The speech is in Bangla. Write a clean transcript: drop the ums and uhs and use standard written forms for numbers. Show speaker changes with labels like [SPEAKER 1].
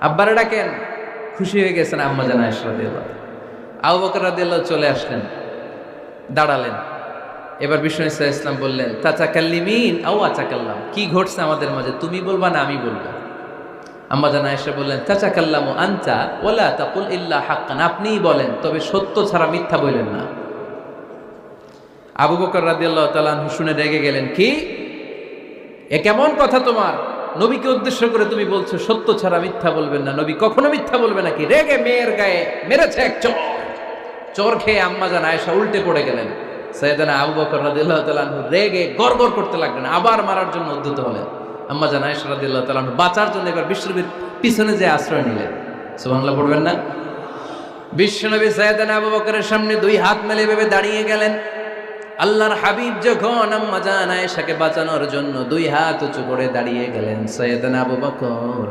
[SPEAKER 1] আব্বারে ডাকেন। খুশি হয়ে গেছেন আম্মা জান আয়েশা রাদিয়াল্লাহু। আবু বকর রাদিয়াল্লাহু চলে আসলেন, দাঁড়ালেন। এবার বিষ্ণু ইসলাম বললেন, তাতাকাল্লিমিন আও আতাকাল্লাম, কি ঘটছে আমাদের মাঝে, তুমি বলবা না আমি বলবো? আম্মা জান আয়েশা বললেন, তাতাকাল্লামু আনতা ওয়ালা তাকুল ইল্লা হাক্কান, আপনিই বলেন তবে সত্য ছাড়া মিথ্যা বললেন না। আবু বকর রাদিয়াল্লাহু তাআলা আনহু শুনে রেগে গেলেন, কি এ কেমন কথা তোমার? নবীকে উদ্দেশ্য করে তুমি বলছো সত্য ছাড়া মিথ্যা বলবেন না, নবী কখনো মিথ্যা বলবে নাকি? রেগে মেয়ের গায়ে মেরেছে এক চর। চর খেয়ে আম্মা জান আয়েশা উল্টে পড়ে গেলেন। সাইয়েদনা আবু বকর রাদিয়াল্লাহু তাআলা আনহু রেগে গড়গড় করতে লাগলেন, আবার মারার জন্য উদ্যত হলেন। আম্মা জান আয়েশা রাদিয়াল্লাহু তাআলা আনহু বাঁচার জন্য এবার বিশ্বনবীর পিছনে যে আশ্রয় নিলেন। সুবহানাল্লাহ পড়বেন না? বিশ্বনবী সাইয়েদনা আবু বকরের সামনে দুই হাত মেলে ভেবে দাঁড়িয়ে গেলেন। আল্লাহর হাবিব যখন আম্মা জান আয়েশাকে বাঁচানোর জন্য দুই হাত উঁচু করে দাঁড়িয়ে গেলেন, সাইয়েদনা আবু বকর